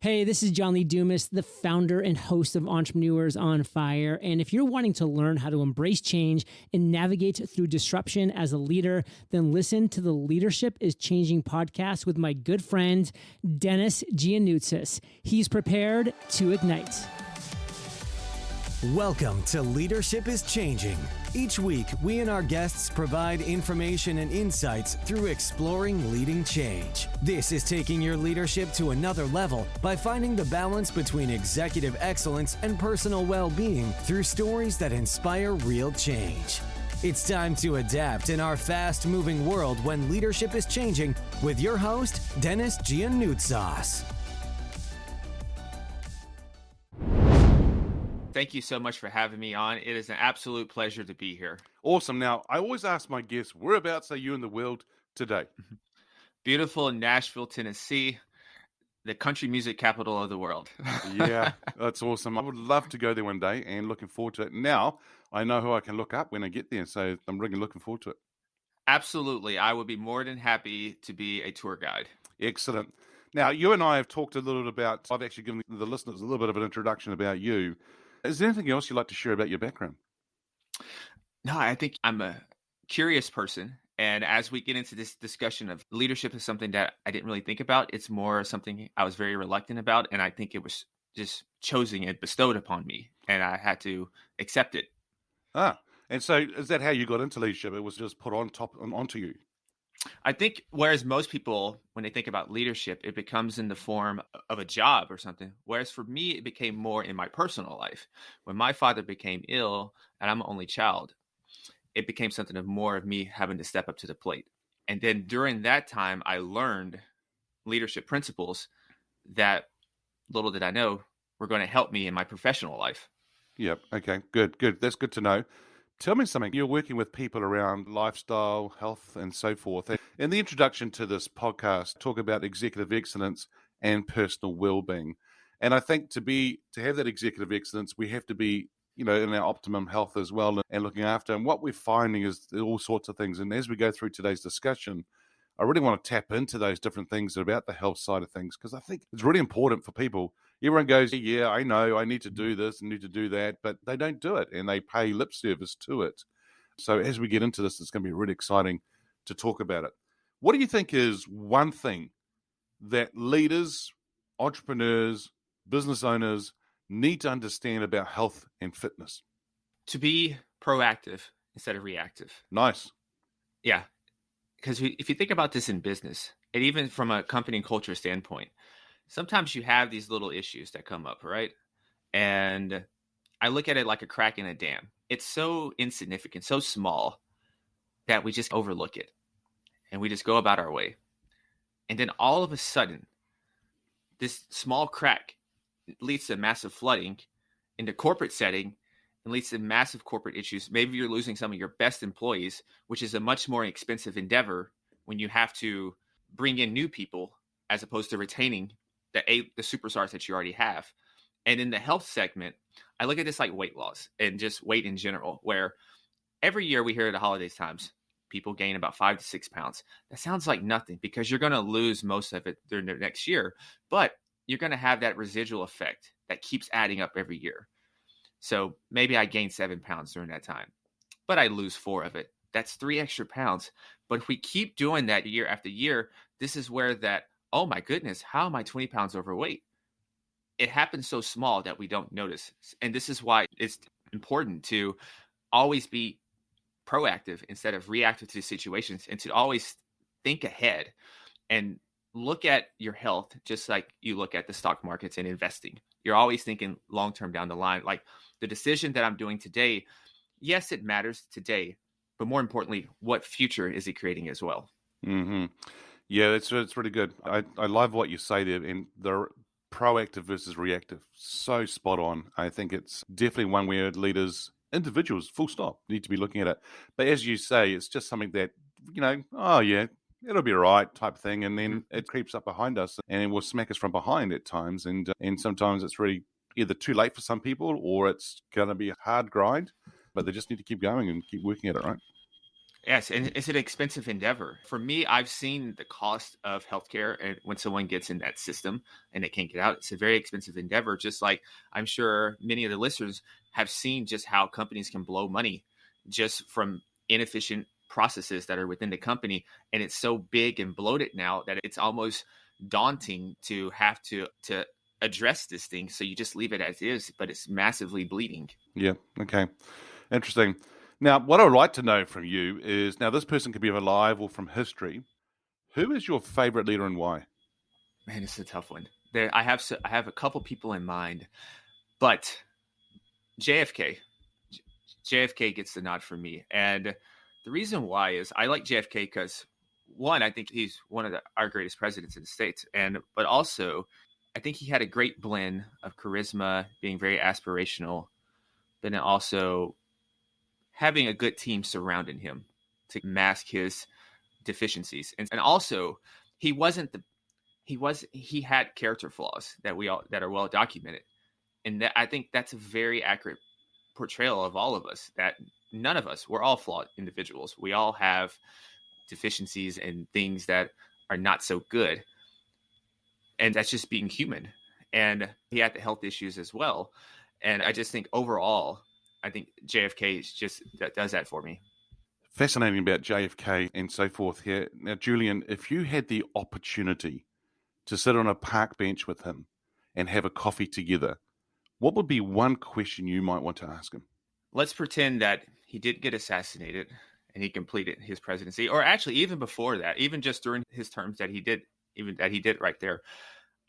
Hey, this is John Lee Dumas, the founder and host of Entrepreneurs on Fire. And if you're wanting to learn how to embrace change and navigate through disruption as a leader, then listen to the Leadership is Changing podcast with my good friend, Denis Gianoutsos. He's prepared to ignite. Welcome to Leadership is Changing. Each week, we and our guests provide information and insights through exploring leading change. This is taking your leadership to another level by finding the balance between executive excellence and personal well-being through stories that inspire real change. It's time to adapt in our fast-moving world when leadership is changing with your host, Denis Gianoutsos. Thank you so much for having me on. It is an absolute pleasure to be here. Awesome. Now, I always ask my guests, whereabouts are you in the world today? Beautiful Nashville, Tennessee, the country music capital of the world. Yeah, that's awesome. I would love to go there one day and looking forward to it. Now, I know who I can look up when I get there, so I'm really looking forward to it. Absolutely. I would be more than happy to be a tour guide. Excellent. Now, you and I have talked a little bit about, I've actually given the listeners a little bit of an introduction about you. Is there anything else you'd like to share about your background? No, I think I'm a curious person. And as we get into this discussion of leadership is something that I didn't really think about. It's more something I was very reluctant about. And I think it was just chosen and bestowed upon me. And I had to accept it. And so is that how you got into leadership? It was just put onto you? I think whereas most people, when they think about leadership, it becomes in the form of a job or something. Whereas for me, it became more in my personal life. When my father became ill and I'm an only child, it became something of more of me having to step up to the plate. And then during that time, I learned leadership principles that, little did I know, were going to help me in my professional life. Yep. Okay, good. That's good to know. Tell me something. You're working with people around lifestyle, health, and so forth. In the introduction to this podcast, talk about executive excellence and personal well-being. And I think to have that executive excellence, we have to be, in our optimum health as well and looking after. And what we're finding is all sorts of things. And as we go through today's discussion, I really want to tap into those different things about the health side of things, because I think it's really important for people. Everyone goes, yeah, I know, I need to do this and need to do that, but they don't do it and they pay lip service to it. So as we get into this, it's going to be really exciting to talk about it. What do you think is one thing that leaders, entrepreneurs, business owners need to understand about health and fitness? To be proactive instead of reactive. Nice. Yeah. Because if you think about this in business, and even from a company and culture standpoint, sometimes you have these little issues that come up, right? And I look at it like a crack in a dam. It's so insignificant, so small that we just overlook it and we just go about our way. And then all of a sudden, this small crack leads to massive flooding in the corporate setting and leads to massive corporate issues. Maybe you're losing some of your best employees, which is a much more expensive endeavor when you have to bring in new people as opposed to retaining the superstars that you already have. And in the health segment, I look at this like weight loss and just weight in general, where every year we hear at the holidays times, people gain about 5 to 6 pounds. That sounds like nothing because you're going to lose most of it during the next year, but you're going to have that residual effect that keeps adding up every year. So maybe I gained 7 pounds during that time, but I lose 4 of it. That's 3 extra pounds. But if we keep doing that year after year, this is where that, oh my goodness, how am I 20 pounds overweight? It happens so small that we don't notice. And this is why it's important to always be proactive instead of reactive to situations, and to always think ahead and look at your health just like you look at the stock markets and investing. You're always thinking long-term down the line. Like the decision that I'm doing today, yes, it matters today, but more importantly, what future is it creating as well? Mm-hmm. Yeah, it's really good. I love what you say there, and the proactive versus reactive, so spot on. I think it's definitely one where leaders, individuals, full stop, need to be looking at it. But as you say, it's just something that, oh yeah, it'll be all right type thing, and then it creeps up behind us and it will smack us from behind at times, and sometimes it's really either too late for some people or it's going to be a hard grind, but they just need to keep going and keep working at it, right? Yes, and it's an expensive endeavor. For me, I've seen the cost of healthcare, and when someone gets in that system and they can't get out, it's a very expensive endeavor. Just like I'm sure many of the listeners have seen just how companies can blow money just from inefficient processes that are within the company. And it's so big and bloated now that it's almost daunting to have to address this thing. So you just leave it as is, but it's massively bleeding. Yeah. Okay. Interesting. Now, what I would like to know from you is, now this person could be alive or from history. Who is your favorite leader and why? Man, it's a tough one. I have a couple people in mind, but JFK. JFK gets the nod for me. And the reason why is I like JFK because, one, I think he's one of our greatest presidents in the States. But also, I think he had a great blend of charisma, being very aspirational, but then also having a good team surrounding him to mask his deficiencies. And also, he had character flaws that are well documented. And I think that's a very accurate portrayal of all of us, that none of us, we're all flawed individuals. We all have deficiencies and things that are not so good. And that's just being human. And he had the health issues as well. And I just think overall, I think JFK does that for me. Fascinating about JFK and so forth here. Now, Julian, if you had the opportunity to sit on a park bench with him and have a coffee together, what would be one question you might want to ask him? Let's pretend that he did get assassinated and he completed his presidency, or actually even before that, even just during his terms that he did right there.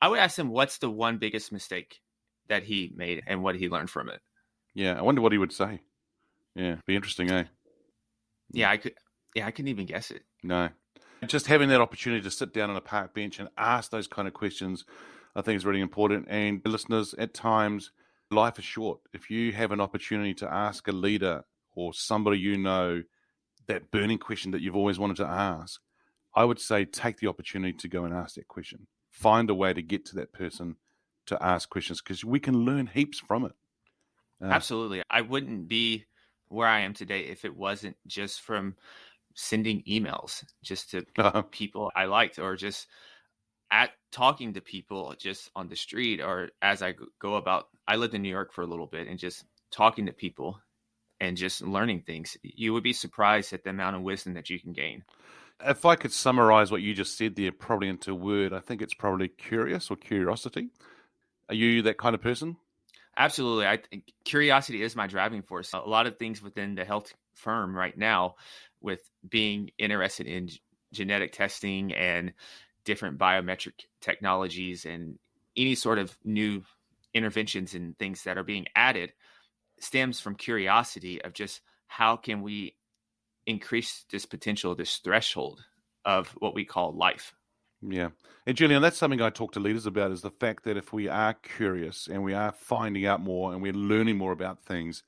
I would ask him, what's the one biggest mistake that he made and what he learned from it? Yeah, I wonder what he would say. Yeah, be interesting, eh? Yeah, I couldn't even guess it. No. Just having that opportunity to sit down on a park bench and ask those kind of questions, I think is really important. And listeners, at times, life is short. If you have an opportunity to ask a leader or somebody you know that burning question that you've always wanted to ask, I would say take the opportunity to go and ask that question. Find a way to get to that person to ask questions, because we can learn heaps from it. Absolutely. I wouldn't be where I am today if it wasn't just from sending emails just to people I liked, or just talking to people just on the street, or as I go about. I lived in New York for a little bit, and just talking to people and just learning things. You would be surprised at the amount of wisdom that you can gain. If I could summarize what you just said there, probably into a word, I think it's probably curious or curiosity. Are you that kind of person? Absolutely. I think curiosity is my driving force. A lot of things within the health firm right now, with being interested in genetic testing and different biometric technologies and any sort of new interventions and things that are being added, stems from curiosity of just how can we increase this potential, this threshold of what we call life. Yeah. And Julian, that's something I talk to leaders about, is the fact that if we are curious and we are finding out more and we're learning more about things,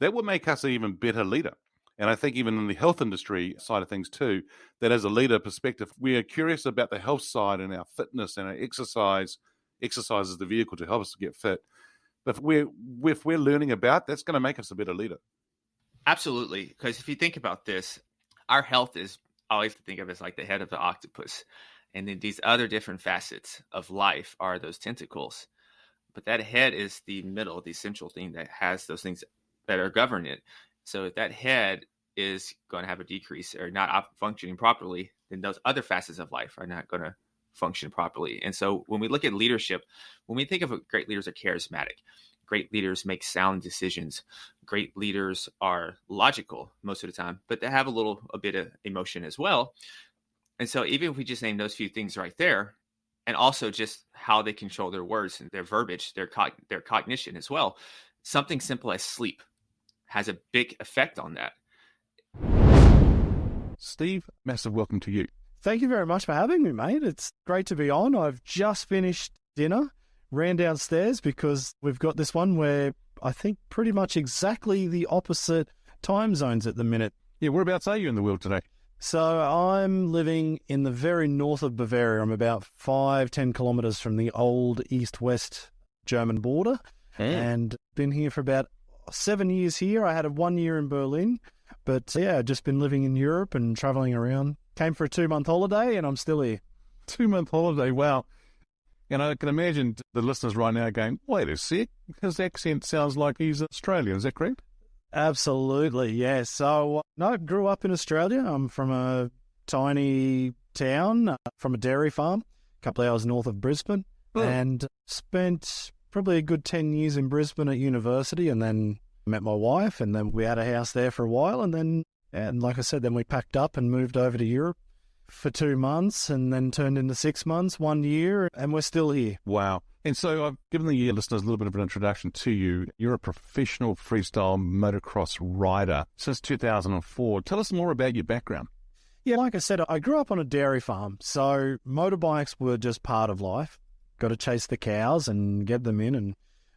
that will make us an even better leader. And I think even in the health industry side of things too, that as a leader perspective, we are curious about the health side and our fitness and our exercise. Exercise is the vehicle to help us to get fit. But if we're learning about, that's going to make us a better leader. Absolutely. Because if you think about this, our health is, I always think of it as like the head of the octopus. And then these other different facets of life are those tentacles. But that head is the middle, the central thing that has those things that are governing it. So if that head is going to have a decrease or not functioning properly, then those other facets of life are not going to function properly. And so when we look at leadership, when we think of great leaders are charismatic, great leaders make sound decisions, great leaders are logical most of the time, but they have a bit of emotion as well. And so even if we just name those few things right there, and also just how they control their words and their verbiage, their cognition as well, something simple as sleep has a big effect on that. Steve, massive welcome to you. Thank you very much for having me, mate. It's great to be on. I've just finished dinner, ran downstairs because we've got this one where I think pretty much exactly the opposite time zones at the minute. Yeah, whereabouts are you in the world today? So I'm living in the very north of Bavaria. I'm about 5-10 kilometers from the old east-west German border, and been here for about 7 years here. I had 1 year in Berlin, But yeah, just been living in Europe and traveling around. Came for a 2-month holiday and I'm still here. 2-month holiday, wow. And I can imagine the listeners right now going, wait a sec, his accent sounds like he's Australian, is that correct? Absolutely, yeah. So, no, grew up in Australia. I'm from a tiny town, from a dairy farm, a couple of hours north of Brisbane, and spent probably a good 10 years in Brisbane at university, and then met my wife, and then we had a house there for a while, and like I said, then we packed up and moved over to Europe for 2 months, and then turned into 6 months, 1 year, and we're still here. Wow. And so I've given the listeners a little bit of an introduction to you. You're a professional freestyle motocross rider since 2004. Tell us more about your background. Yeah, like I said, I grew up on a dairy farm, so motorbikes were just part of life. Got to chase the cows and get them in and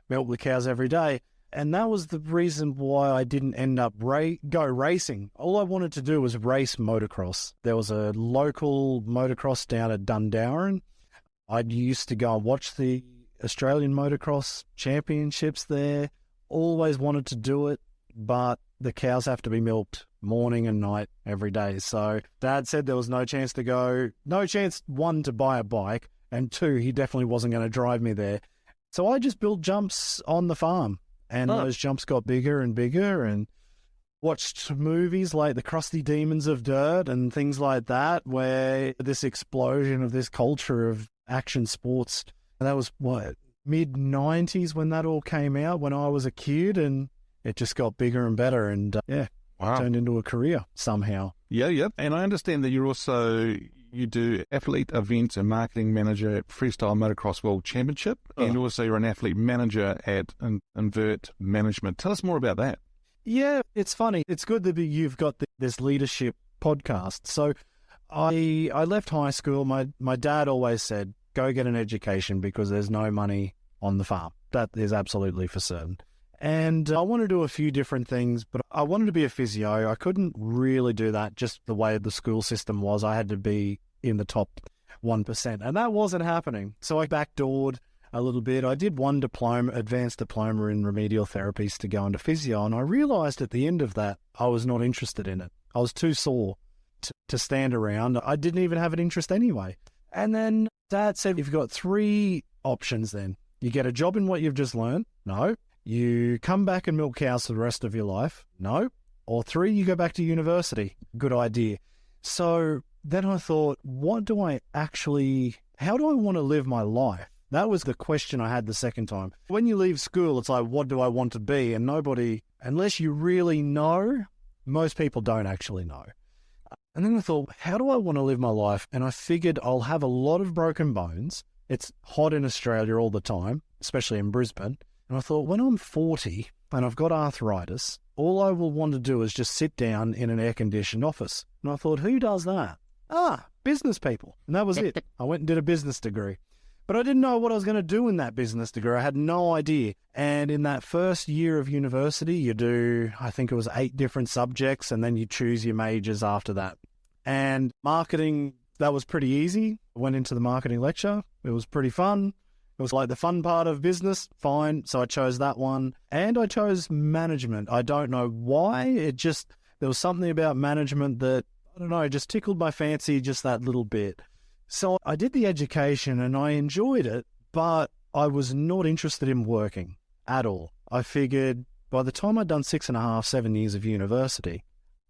milk the cows every day. And that was the reason why I didn't end up go racing. All I wanted to do was race motocross. There was a local motocross down at Dundarren. I used to go and watch the Australian motocross championships there. Always wanted to do it, but the cows have to be milked morning and night every day. So Dad said there was no chance to go, no chance, one, to buy a bike, and two, he definitely wasn't going to drive me there. So I just built jumps on the farm, and those jumps got bigger and bigger, and watched movies like The Crusty Demons of Dirt and things like that, where this explosion of this culture of action sports. And that was, mid-90s when that all came out, when I was a kid, and it just got bigger and better, and turned into a career somehow. Yeah. And I understand that you do athlete events and marketing manager at Freestyle Motocross World Championship, and also you're an athlete manager at Invert Management. Tell us more about that. Yeah, it's funny. It's good that you've got this leadership podcast. So I left high school. My dad always said, go get an education because there's no money on the farm. That is absolutely for certain. And I wanted to do a few different things, but I wanted to be a physio. I couldn't really do that just the way the school system was. I had to be in the top 1%, and that wasn't happening. So I backdoored a little bit. I did one advanced diploma in remedial therapies to go into physio, and I realised at the end of that I was not interested in it. I was too sore to stand around. I didn't even have an interest anyway. And then Dad said, you've got 3 options then. You get a job in what you've just learned. No. You come back and milk cows for the rest of your life. No. Or 3, you go back to university. Good idea. So then I thought, how do I want to live my life? That was the question I had the second time. When you leave school, it's like, what do I want to be? And nobody, unless you really know, most people don't actually know. And then I thought, how do I want to live my life? And I figured I'll have a lot of broken bones. It's hot in Australia all the time, especially in Brisbane. And I thought, when I'm 40 and I've got arthritis, all I will want to do is just sit down in an air-conditioned office. And I thought, who does that? Business people. And that was it. I went and did a business degree. But I didn't know what I was going to do in that business degree. I had no idea. And in that first year of university, you do, I think it was 8 different subjects, and then you choose your majors after that. And marketing, that was pretty easy. I went into the marketing lecture. It was pretty fun. It was like the fun part of business. Fine. So I chose that one. And I chose management. I don't know why. There was something about management that, I don't know, just tickled my fancy just that little bit. So I did the education and I enjoyed it, but I was not interested in working at all. I figured by the time I'd done 6.5, 7 years of university,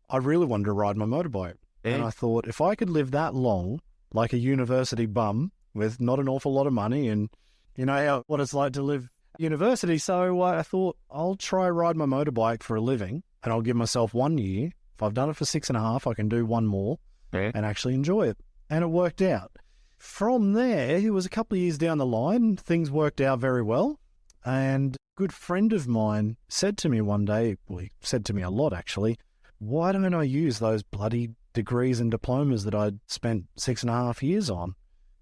I really wanted to ride my motorbike. And I thought, if I could live that long, like a university bum with not an awful lot of money, and you know what it's like to live university. So I thought, I'll try ride my motorbike for a living, and I'll give myself 1 year. If I've done it for 6.5, I can do one more and actually enjoy it. And it worked out. From there, it was a couple of years down the line, things worked out very well. And a good friend of mine said to me one day, well, he said to me a lot actually, why don't I use those bloody degrees and diplomas that I'd spent 6.5 years on?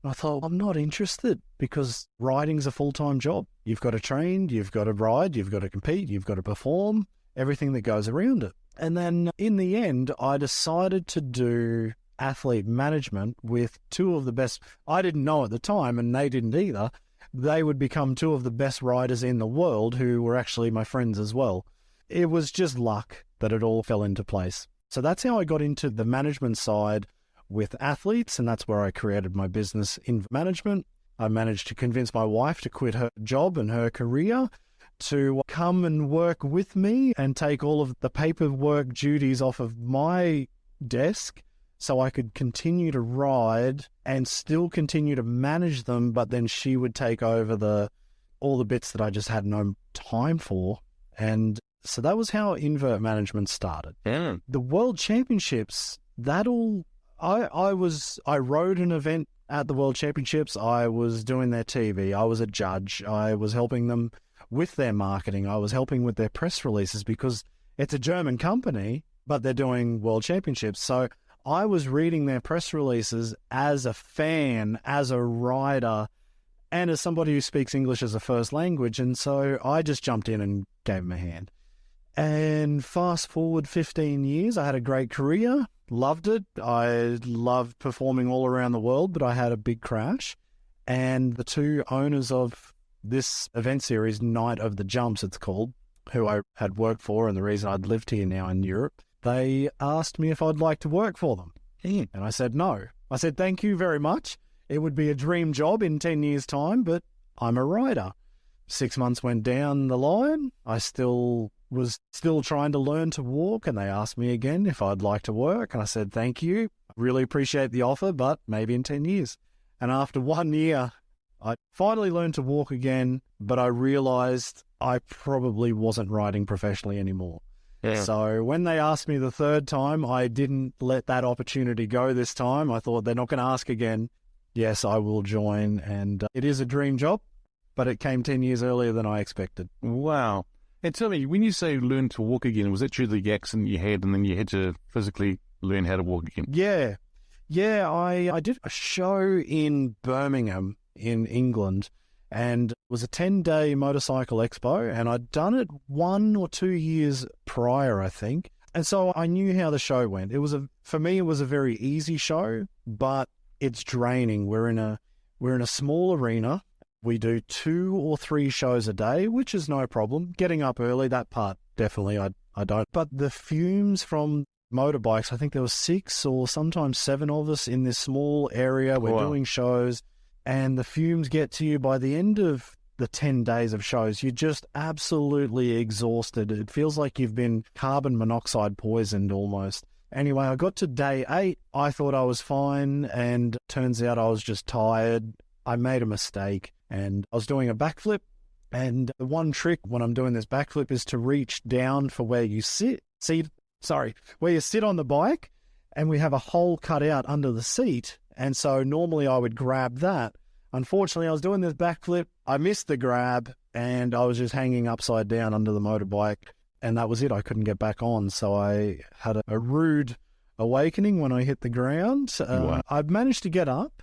And I thought, I'm not interested, because riding's a full-time job. You've got to train, you've got to ride, you've got to compete, you've got to perform, everything that goes around it. And then in the end, I decided to do athlete management with 2 of the best. I didn't know at the time, and they didn't either. They would become 2 of the best riders in the world who were actually my friends as well. It was just luck. that it all fell into place. So that's how I got into the management side with athletes, and that's where I created my business in management. I managed to convince my wife to quit her job and her career to come and work with me and take all of the paperwork duties off of my desk so I could continue to ride and still continue to manage them, but then she would take over all the bits that I just had no time for. And so that was how invert management started. Yeah. The World Championships, I rode an event at the World Championships. I was doing their TV. I was a judge. I was helping them with their marketing. I was helping with their press releases because it's a German company, but they're doing World Championships. So I was reading their press releases as a fan, as a rider, and as somebody who speaks English as a first language. And so I just jumped in and gave them a hand. And fast forward 15 years, I had a great career, loved it. I loved performing all around the world, but I had a big crash. And the two owners of this event series, Night of the Jumps, it's called, who I had worked for and the reason I'd lived here now in Europe, they asked me if I'd like to work for them. And I said no. I said, thank you very much. It would be a dream job in 10 years' time, but I'm a rider. 6 months went down the line. I was still trying to learn to walk, and they asked me again if I'd like to work. And I said, thank you. Really appreciate the offer, but maybe in 10 years. And after 1 year, I finally learned to walk again, but I realized I probably wasn't riding professionally anymore. Yeah. So when they asked me the third time, I didn't let that opportunity go this time. I thought they're not going to ask again. Yes, I will join. And it is a dream job, but it came 10 years earlier than I expected. Wow. And tell me, when you say learn to walk again, was that through the accident you had and then you had to physically learn how to walk again? Yeah. I did a show in Birmingham in England, and it was a 10-day motorcycle expo, and I'd done it 1 or 2 years prior, I think. And so I knew how the show went. For me, it was a very easy show, but it's draining. We're in a small arena. We do 2 or 3 shows a day, which is no problem. Getting up early, that part, definitely I don't. But the fumes from motorbikes, I think there were 6 or sometimes 7 of us in this small area. We're doing shows, and the fumes get to you by the end of the 10 days of shows. You're just absolutely exhausted. It feels like you've been carbon monoxide poisoned almost. Anyway, I got to day 8. I thought I was fine, and turns out I was just tired. I made a mistake, and I was doing a backflip. And the one trick when I'm doing this backflip is to reach down for where you sit on the bike, and we have a hole cut out under the seat. And so normally I would grab that. Unfortunately, I was doing this backflip. I missed the grab, and I was just hanging upside down under the motorbike. And that was it. I couldn't get back on. So I had a rude awakening when I hit the ground. Wow. I managed to get up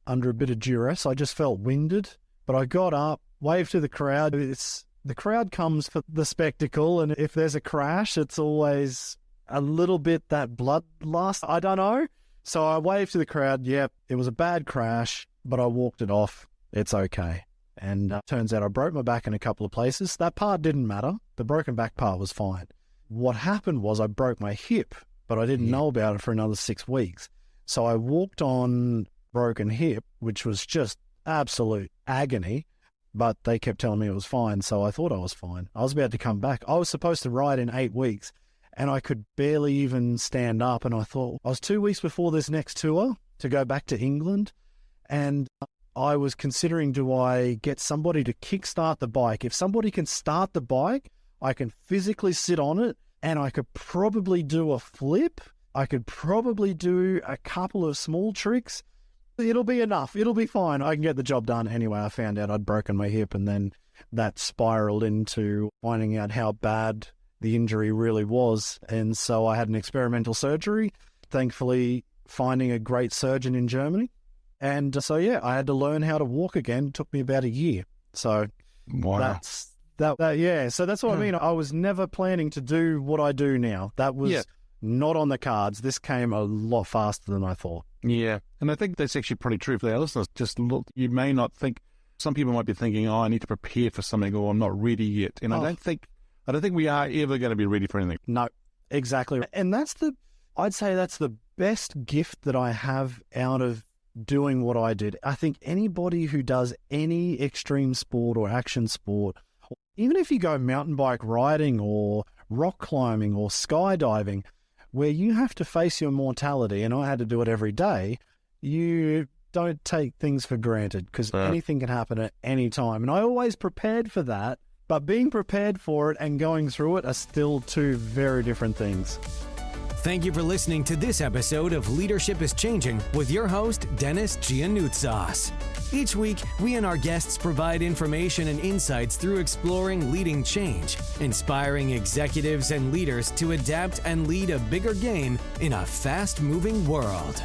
under a bit of duress. I just felt winded, but I got up, waved to the crowd. The crowd comes for the spectacle, and if there's a crash, it's always a little bit that bloodlust. I don't know. So I waved to the crowd. Yep, it was a bad crash, but I walked it off. It's okay. And turns out I broke my back in a couple of places. That part didn't matter. The broken back part was fine. What happened was I broke my hip, but I didn't know about it for another 6 weeks. So I walked on broken hip, which was just absolute agony, but they kept telling me it was fine. So I thought I was fine. I was about to come back. I was supposed to ride in 8 weeks, and I could barely even stand up. And I thought I was 2 weeks before this next tour to go back to England. And I was considering, do I get somebody to kickstart the bike? If somebody can start the bike, I can physically sit on it, and I could probably do a flip. I could probably do a couple of small tricks. It'll be enough. It'll be fine. I can get the job done. Anyway, I found out I'd broken my hip, and then that spiraled into finding out how bad the injury really was. And so I had an experimental surgery, thankfully finding a great surgeon in Germany. And so, yeah, I had to learn how to walk again. It took me about a year. So wow. Yeah. So that's what I mean. I was never planning to do what I do now. That was not on the cards. This came a lot faster than I thought. Yeah. And I think that's actually pretty true for our listeners. Just look, you may not think, some people might be thinking, I need to prepare for something, or I'm not ready yet. And I don't think we are ever going to be ready for anything. No, Exactly. And I'd say that's the best gift that I have out of doing what I did. I think anybody who does any extreme sport or action sport, even if you go mountain bike riding or rock climbing or skydiving, where you have to face your mortality, and I had to do it every day, you don't take things for granted because anything can happen at any time. And I always prepared for that, but being prepared for it and going through it are still two very different things. Thank you for listening to this episode of Leadership is Changing with your host, Denis Gianoutsos. Each week, we and our guests provide information and insights through exploring leading change, inspiring executives and leaders to adapt and lead a bigger game in a fast-moving world.